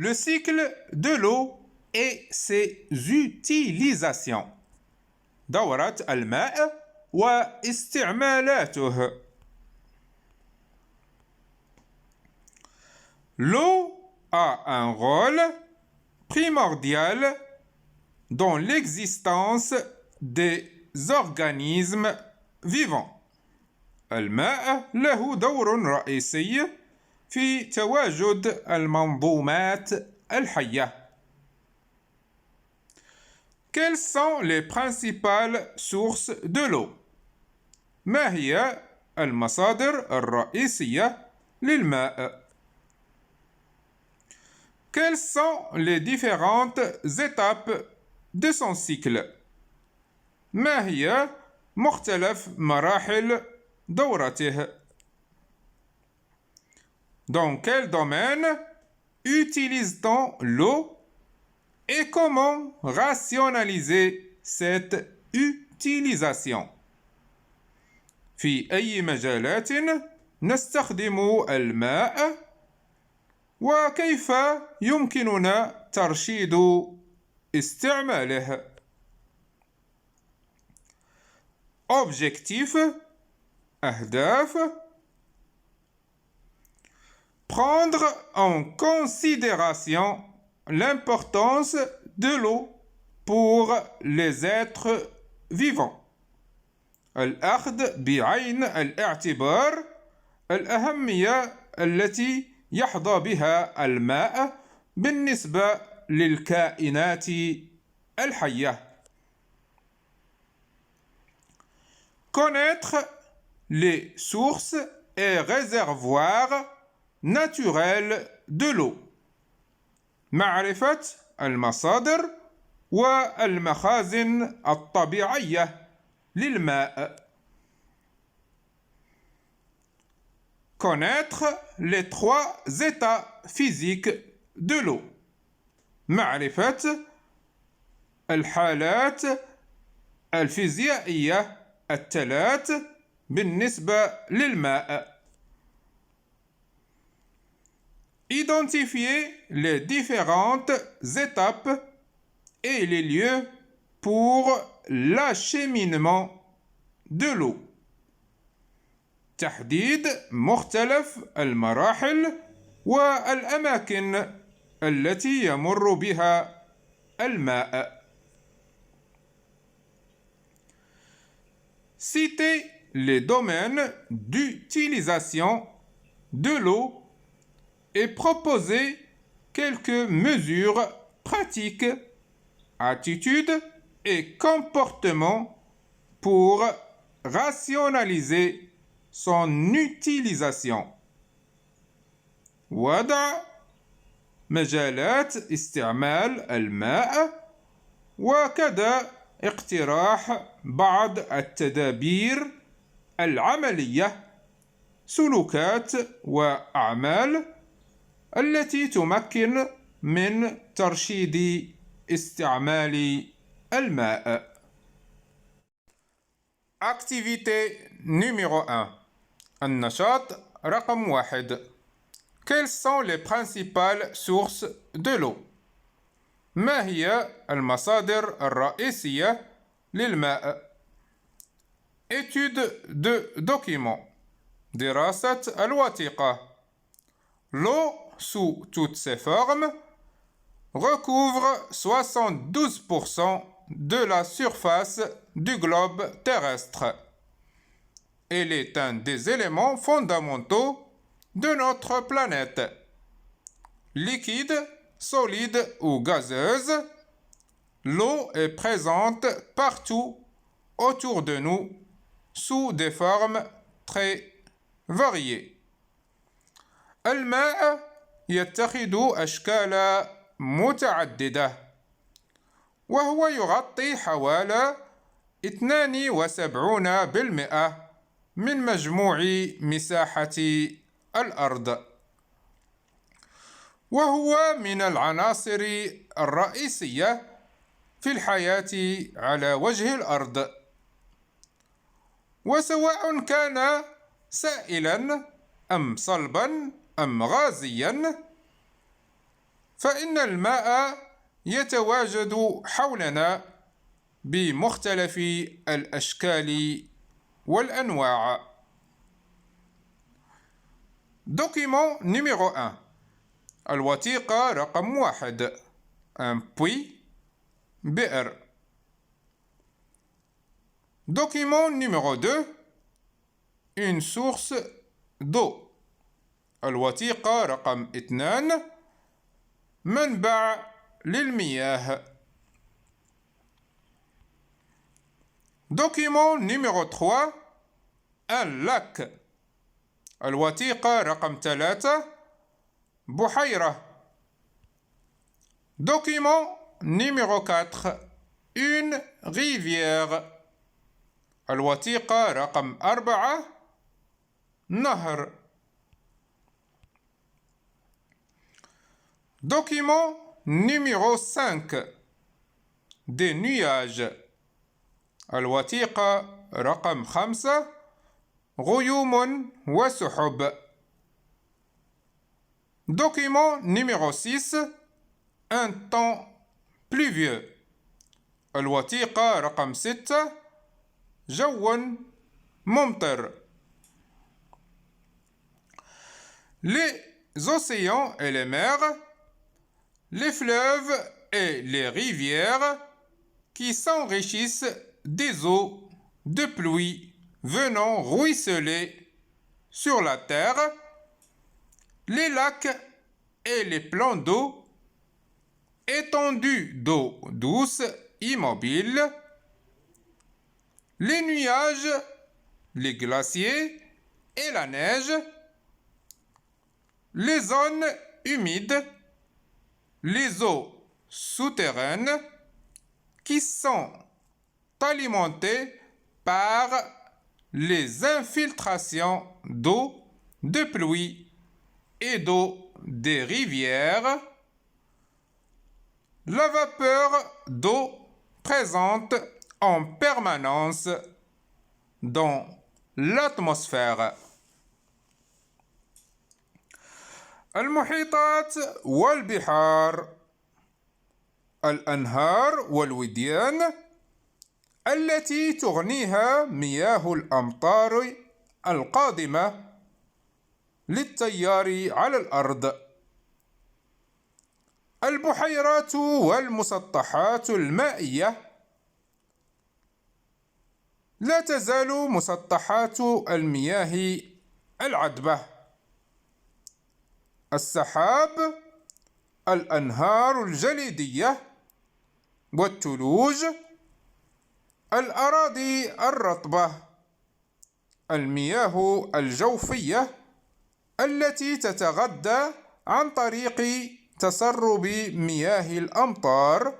le cycle de l'eau et ses utilisations. دورة الماء واستعمالاته. L'eau a un rôle primordial dans l'existence des organismes vivants. الماء له دور رئيسي في تواجد المنظومات الحية. Quelles sont les principales sources de l'eau? ما هي المصادر الرئيسية للماء؟ Quelles sont les différentes étapes de son cycle? ما هي مختلف مراحل دورته؟ Dans quel domaine utilise-t-on l'eau et comment rationaliser cette utilisation? في أي مجالات نستخدم الماء وكيف يمكننا ترشيد استعماله؟ Objectif, أهداف. Prendre en considération l'importance de l'eau pour les êtres vivants. الأخذ بعين الاعتبار الأهمية التي يحظى بها الماء بالنسبة للكائنات الحية. Connaître les sources et réservoirs naturels de l'eau. معرفة المصادر والمخازن الطبيعية للماء. Connaître les trois états physiques de l'eau. معرفة الحالات الفيزيائية الثلاث بالنسبة للماء. Identifier les différentes étapes et les lieux pour l'acheminement de l'eau. تحديد مختلف المراحل والأماكن التي يمر بها الماء. Citer les domaines d'utilisation de l'eau et proposer quelques mesures pratiques, attitudes et comportements pour rationaliser son utilisation. وضع مجالات استعمال الماء وكذا اقتراح بعض التدابير العملية سلوكات وأعمال التي تمكن من ترشيد استعمال الماء. Activité numéro 1. النشاط رقم 1. Quelles sont les principales sources de l'eau? ما هي المصادر الرئيسية للماء؟ Étude de document. دراسة الوثيقة. L'eau, sous toutes ses formes, recouvre 72% de la surface du globe terrestre. Elle est un des éléments fondamentaux de notre planète. Liquide, solide ou gazeuse, l'eau est présente partout autour de nous sous des formes très variées. الماء يتخذ أشكال متعددة وهو يغطي حوالي 72% من مجموع مساحة الأرض وهو من العناصر الرئيسية في الحياة على وجه الأرض وسواء كان سائلا أم صلبا أم غازيا فإن الماء يتواجد حولنا بمختلف الأشكال والأنواع. Document numéro 1. الوثيقة رقم 1. Un puits, بئر. Document numéro 2. Une source d'eau. الوثيقة رقم 2. منبع للمياه. Document numéro 3. Un lac. الوثيقة رقم 3. بحيرة. Document numéro 4. Une rivière. الوثيقة رقم 4. نهر. Document numéro 5. Des nuages. الوثيقة رقم 5. غيوم وسحب. Document numéro 6. Un temps pluvieux. الوثيقة رقم 6. جو ممطر. Les océans et les mers, les fleuves et les rivières qui s'enrichissent des eaux de pluie venant ruisseler sur la terre, les lacs et les plans d'eau, étendues d'eau douce immobiles, les nuages, les glaciers et la neige, les zones humides, les eaux souterraines qui sont alimentées par les infiltrations d'eau de pluie et d'eau des rivières, la vapeur d'eau présente en permanence dans l'atmosphère. المحيطات والبحار، الأنهار والوديان التي تغنيها مياه الأمطار القادمة للتيار على الأرض، البحيرات والمسطحات المائية. لا تزال مسطحات المياه العذبة، السحاب، الأنهار الجليدية والثلوج، الأراضي الرطبة، المياه الجوفية التي تتغذى عن طريق تسرب مياه الأمطار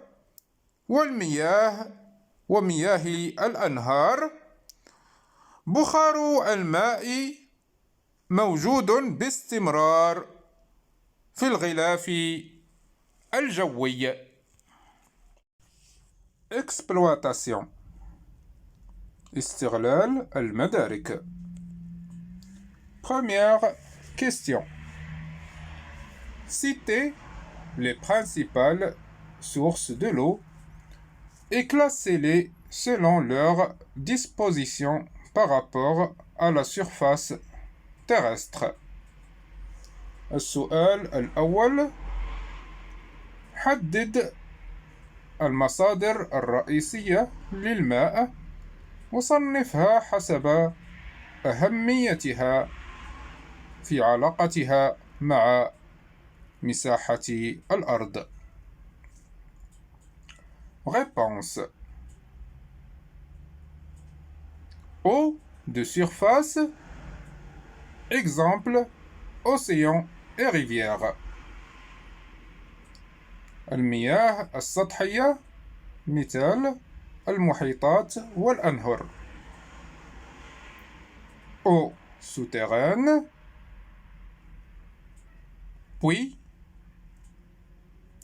ومياه الأنهار. بخار الماء موجود باستمرار في الغلاف الجوي. Exploitation. استغلال المدارك. Première question. Citez les principales sources de l'eau et classez-les selon leur disposition par rapport à la surface terrestre. السؤال الأول: حدد المصادر الرئيسية للماء وصنفها حسب أهميتها في علاقتها مع مساحة الأرض. Réponse. Eau de surface. Exemple: océan et rivière. المياه السطحية مثال المحيطات والأنهر. Eau souterraine. Puits.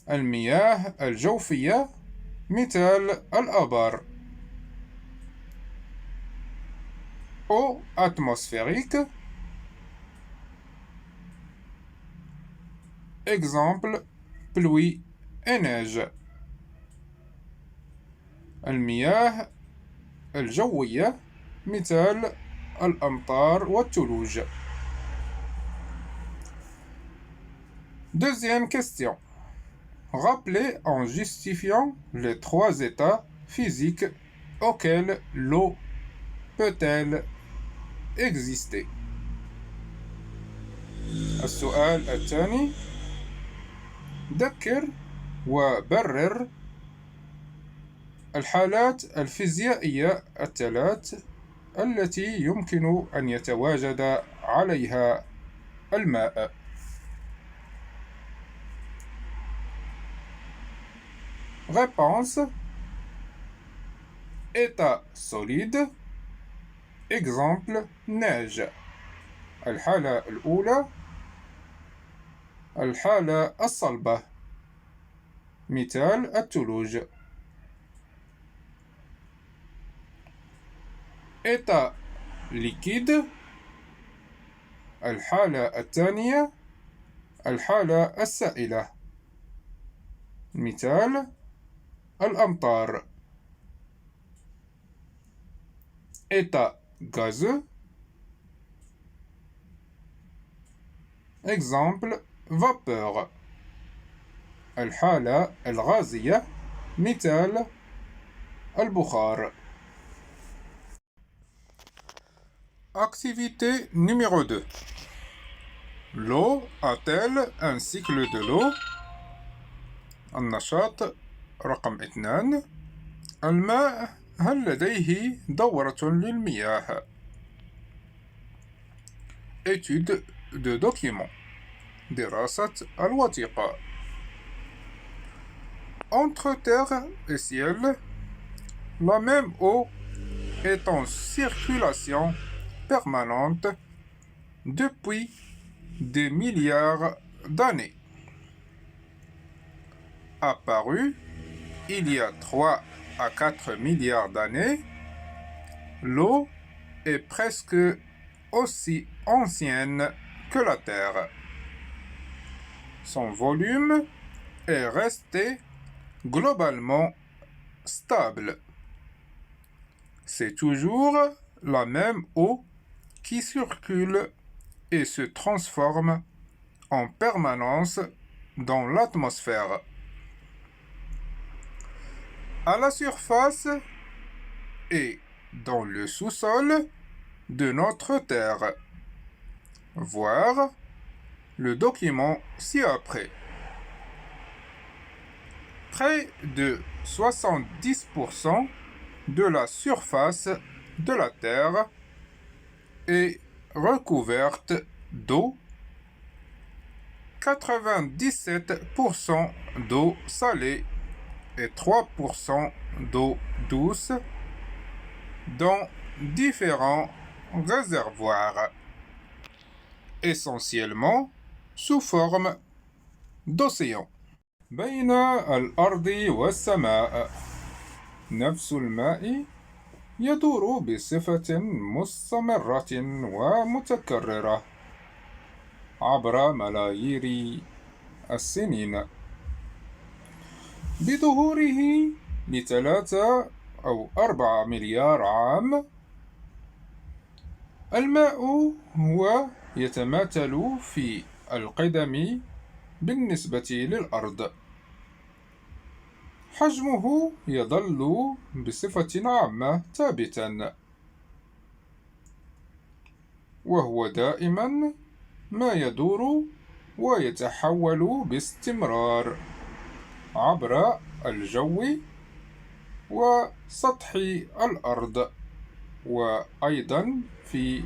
المياه الجوفية مثال الآبار. Eau atmosphérique. Exemple pluie et neige. المياه الجوية مثال الأمطار والثلوج. Deuxième question. Rappelez en justifiant les trois états physiques auxquels l'eau peut-elle exister. السؤال الثاني ذكر وبرر الحالات الفيزيائية الثلاث التي يمكن أن يتواجد عليها الماء. Réponse. État solide. Exemple neige. الحالة الأولى الحالة الصلبة مثال الثلوج. État liquide. الحالة الثانية الحالة السائلة مثال الأمطار. État gazeux. Exemple vapeur. الحالة الغازية مثال البخار. Activité numéro 2. L'eau a-t-elle un cycle de l'eau؟ النشاط رقم 2. الماء هل لديه دورة للمياه؟ Étude de document. دراسة الوثيقة. Entre terre et ciel, la même eau est en circulation permanente depuis des milliards d'années. Apparue il y a 3 à 4 milliards d'années, l'eau est presque aussi ancienne que la Terre. Son volume est resté globalement stable. C'est toujours la même eau qui circule et se transforme en permanence dans l'atmosphère. À la surface et dans le sous-sol de notre Terre. Voir le document ci-après. Près de 70% de la surface de la Terre est recouverte d'eau, 97% d'eau salée et 3% d'eau douce dans différents réservoirs, essentiellement sous forme d'océan. بين الأرض والسماء نفس الماء يدور بصفة مستمرة ومتكررة عبر ملايير السنين بظهوره ل3 أو 4 مليار عام. الماء هو يتماثل في القدم بالنسبة للأرض. حجمه يظل بصفة عامة ثابتا، وهو دائما ما يدور ويتحول باستمرار عبر الجو وسطح الأرض وأيضا في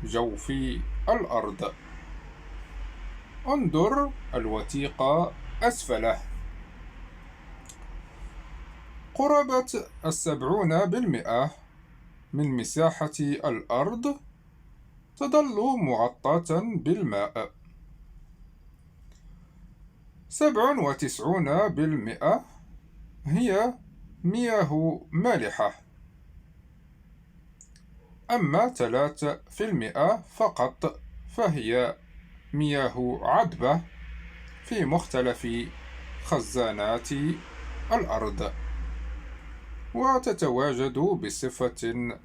جوف الأرض. انظر الوثيقة أسفله. قرابة 70% من مساحة الأرض تظل مغطاة بالماء. 97% هي مياه مالحة، أما 3% فقط فهي مياه عذبة في مختلف خزانات الأرض، وتتواجد بصفة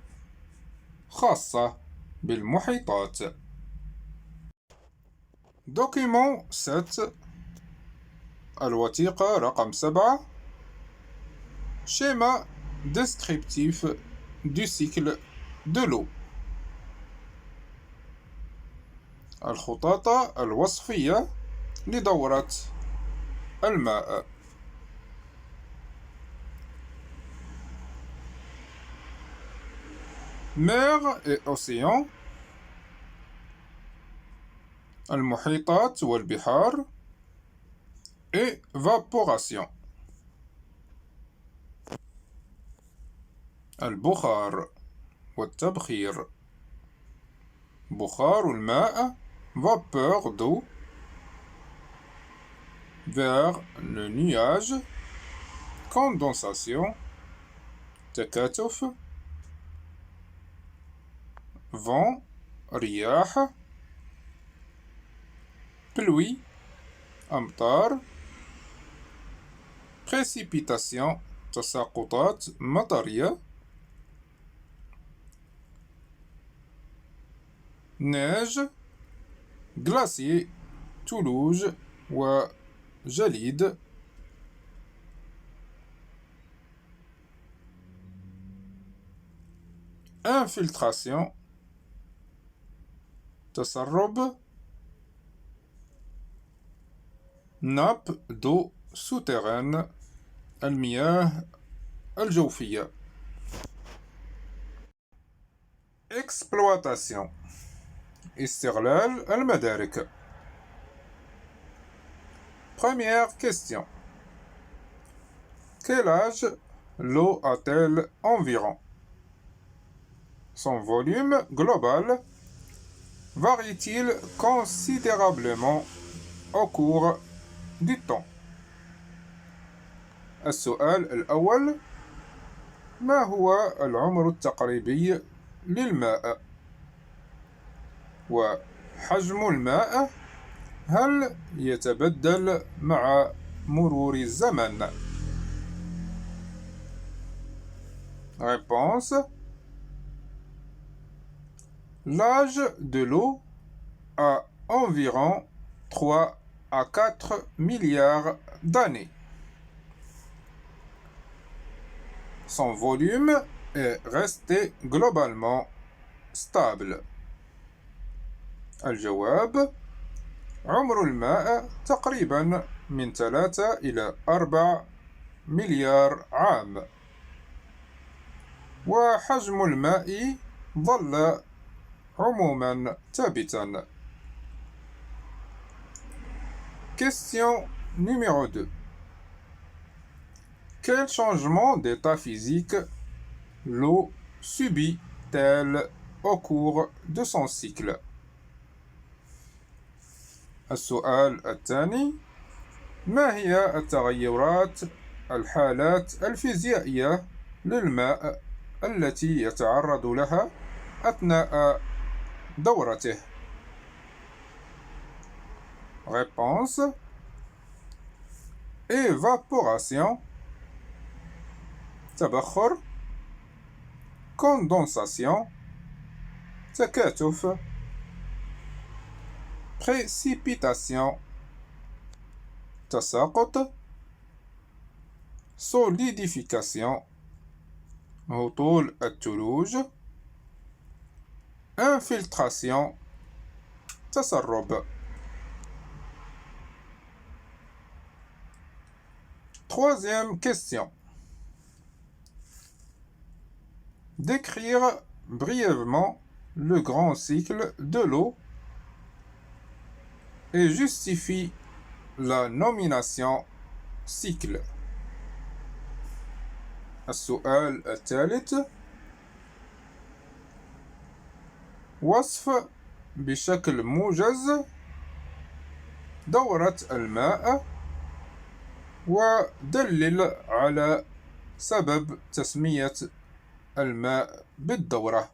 خاصة بالمحيطات. دوكيمون 7، الوثيقة رقم 7. Schéma descriptif du cycle de l'eau. الخطاطة الوصفية لدورة الماء. mer et océan، المحيطات والبحار. évaporation، البخار والتبخير. بخار الماء vapeur d'eau vers le nuage. condensation تكاتف. vent رياح. pluie أمطار. précipitation تساقطات مطرية. neige glacier ثلوج وجليد. infiltration تسرب. nappe d'eau souterraine المياه الجوفية. exploitation استغلال المدارك. Première question. Quel âge l'eau a-t-elle environ? Son volume global varie-t-il considérablement au cours du temps? السؤال الأول: ما هو العمر التقريبي للماء؟ وحجم الماء هل يتبدل مع مرور الزمن؟ Réponse: l'âge de l'eau a environ 3 à 4 milliards d'années. Son volume est resté globalement stable. الجواب: عمر الماء تقريبا من 3 إلى 4 مليار عام، وحجم الماء ظل عموما ثابتا. Question numéro 2. Quel changement d'état physique l'eau subit-elle au cours de son cycle? السؤال الثاني: ما هي التغيرات الحالات الفيزيائية للماء التي يتعرض لها أثناء دورته؟ Réponse: évaporation تبخر. condensation تكاتف. précipitation تساقط. solidification هطول الثلوج. infiltration تسرب. Troisième question. Décrire brièvement le grand cycle de l'eau et justifie la nomination cycle. السؤال الثالث: وصف بشكل موجز دورة الماء ودلل على سبب تسمية الماء بالدورة.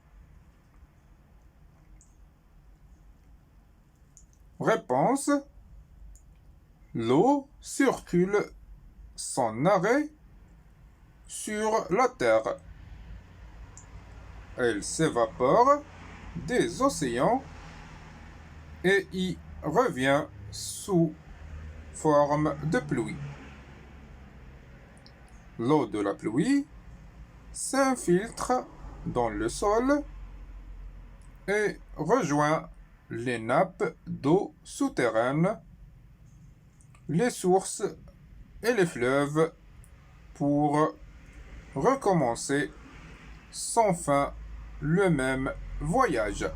Réponse: L'eau circule sans arrêt sur la Terre. Elle s'évapore des océans et y revient sous forme de pluie. L'eau de la pluie s'infiltre dans le sol et rejoint les nappes d'eau souterraines, les sources et les fleuves pour recommencer sans fin le même voyage.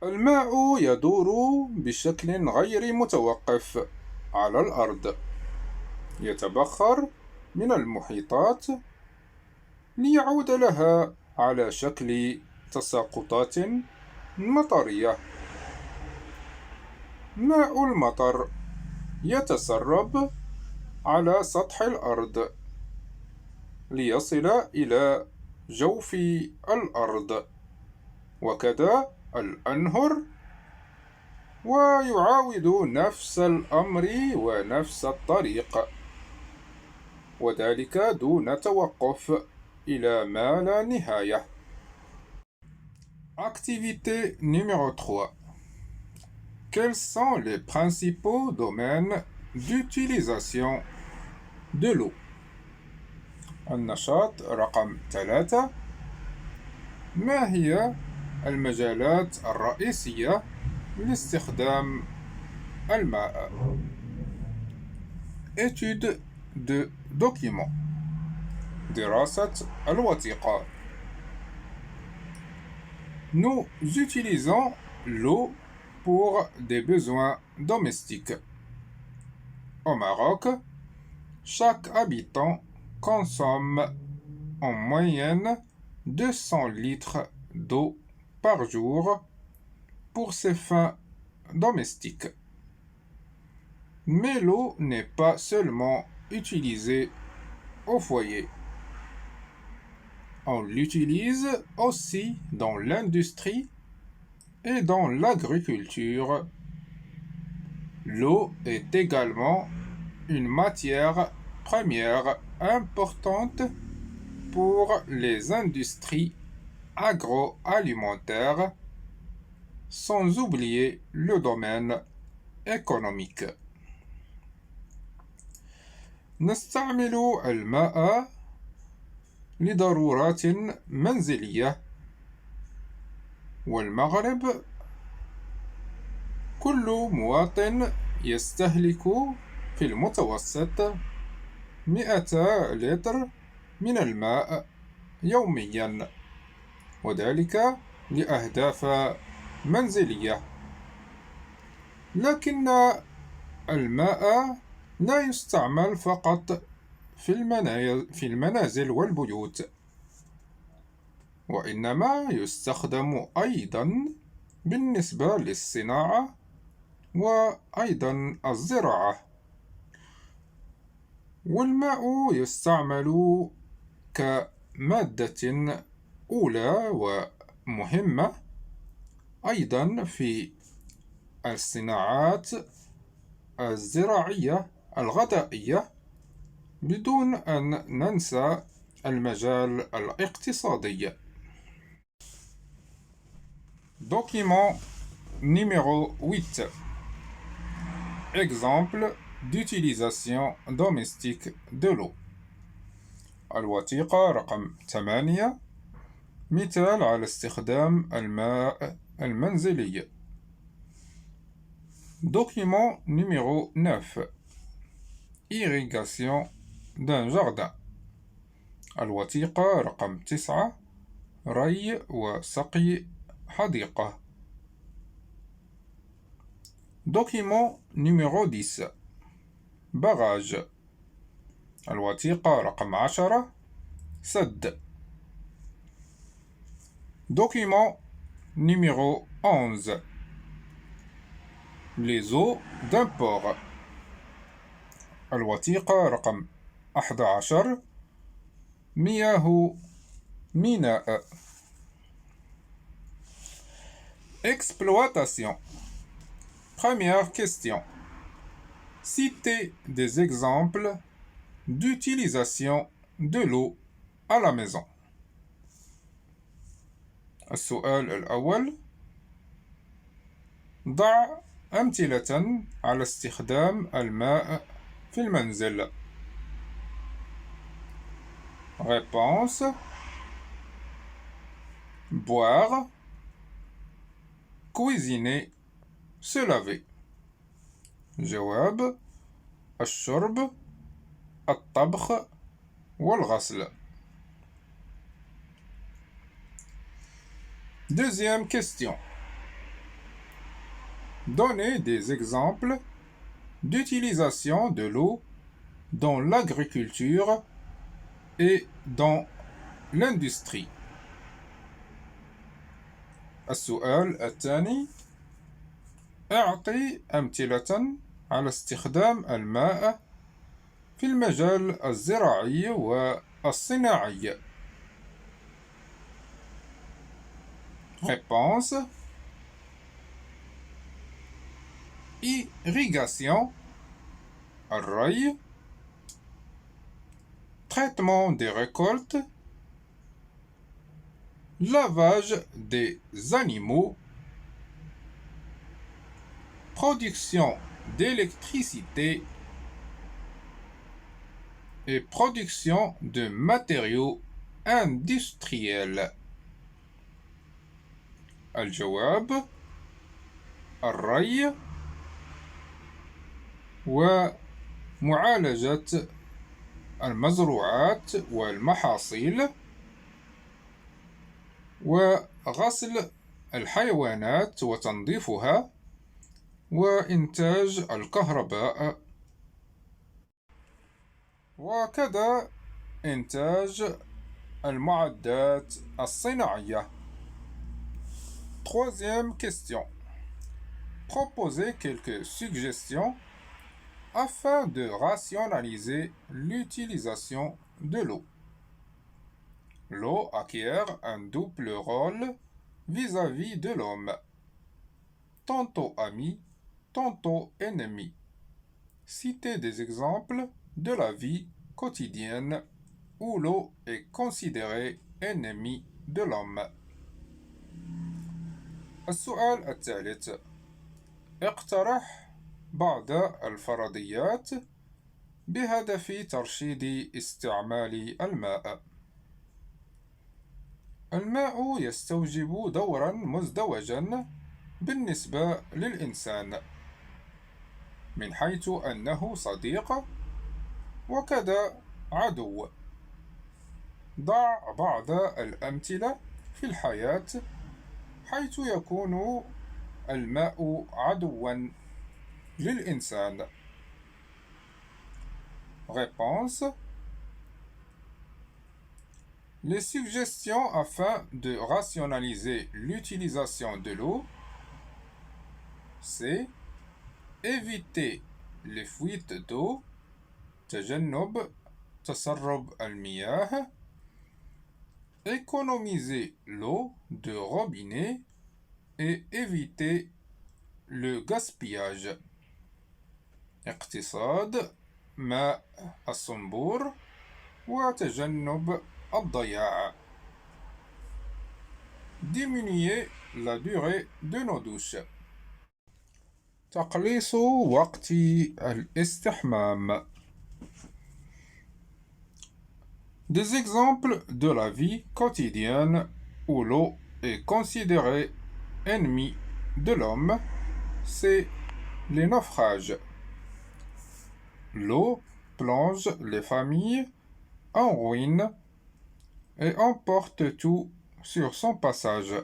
الماء يدور بشكل غير متوقف على الأرض. يتبخر من المحيطات ليعود لها على شكل تساقطات مطرية. ماء المطر يتسرب على سطح الأرض ليصل إلى جوف الأرض، وكذا الأنهر، ويعاود نفس الأمر ونفس الطريق، وذلك دون توقف إلى ما لا نهاية. Activité numéro 3. Quels sont les principaux domaines d'utilisation de l'eau؟ النشاط رقم 3. ما هي المجالات الرئيسية لاستخدام الماء؟ Étude de document. دراسة الوثيقة. Nous utilisons l'eau pour des besoins domestiques. Au Maroc, chaque habitant consomme en moyenne 200 litres d'eau par jour pour ses fins domestiques. Mais l'eau n'est pas seulement utilisée au foyer. On l'utilise aussi dans l'industrie et dans l'agriculture. L'eau est également une matière première importante pour les industries agroalimentaires, sans oublier le domaine économique. نستعمل الماء لضرورات منزلية، والمغرب كل مواطن يستهلك في المتوسط 200 لتر من الماء يوميا، وذلك لأهداف منزلية. لكن الماء لا يستعمل فقط في المنازل والبيوت، وإنما يستخدم أيضا بالنسبة للصناعة وأيضا الزراعة. والماء يستعمل كمادة أولى ومهمة أيضا في الصناعات الزراعية الغذائية، بدون أن ننسى المجال الاقتصادي. Document numéro 8. Exemple d'utilisation domestique de l'eau. الوثيقة رقم 8. مثال على استخدام الماء المنزلي. Document numéro 9. Irrigation d'un jardin. الوثيقة رقم 9. ري وسقي حديقة. Document numéro 10. Barrage. الوثيقة رقم 10. سد. Document numéro 11. Les eaux d'un port. الوثيقة رقم 11. مياه ميناء. Exploitation. Première question. Citez des exemples d'utilisation de l'eau à la maison. السؤال الأول: ضع أمثلة على استخدام الماء في المنزل. Réponse: boire, cuisiner, se laver. جواب: الشرب، الطبخ والغسل. Deuxième question. Donnez des exemples d'utilisation de l'eau dans l'agriculture et dans l'industrie. السؤال الثاني: أعطي أمثلة على استخدام الماء في المجال الزراعي والصناعي. Réponse: irrigation, الري, traitement des récoltes, lavage des animaux, production d'électricité et production de matériaux industriels. الجواب: الري ومعالجة المزروعات والمحاصيل وغسل الحيوانات وتنظيفها وإنتاج الكهرباء وكذا إنتاج المعدات الصناعية. Troisième question. Proposez quelques suggestions afin de rationaliser l'utilisation de l'eau. L'eau acquiert un double rôle vis-à-vis de l'homme, tantôt ami, tantôt ennemi. Citez des exemples de la vie quotidienne où l'eau est considérée ennemie de l'homme. السؤال الثالث: اقترح بعض الفرضيات بهدف ترشيد استعمال الماء. الماء يستوجب دورا مزدوجا بالنسبة للإنسان، من حيث أنه صديق وكذا عدو. ضع بعض الأمثلة في الحياة حيث يكون الماء عدوا للإنسان. Réponse: les suggestions afin de rationaliser l'utilisation de l'eau, c'est éviter les fuites d'eau, تجنب تسرب المياه, économiser l'eau de robinet et éviter le gaspillage. اقتصاد ماء الصنبور وتجنب الضياع. Diminuer la durée de nos douches. تقليص وقت الاستحمام. Des exemples de la vie quotidienne où l'eau est considérée ennemie de l'homme, c'est les naufrages. L'eau plonge les familles en ruine et emporte tout sur son passage.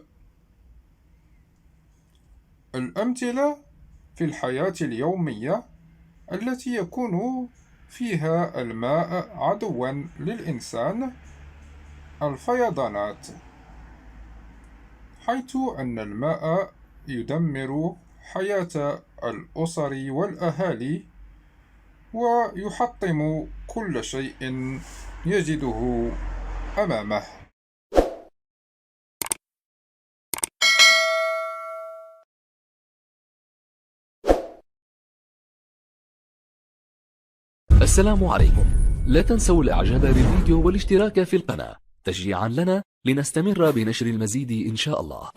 الأمثلة في الحياة اليومية التي يكون فيها الماء عدوا للإنسان: الفيضانات، حيث أن الماء يدمر حياة الأسر والأهالي ويحطم كل شيء يجده أمامه. السلام عليكم. لا تنسوا الاعجاب بالفيديو والاشتراك في القناة تشجيعا لنا لنستمر بنشر المزيد إن شاء الله.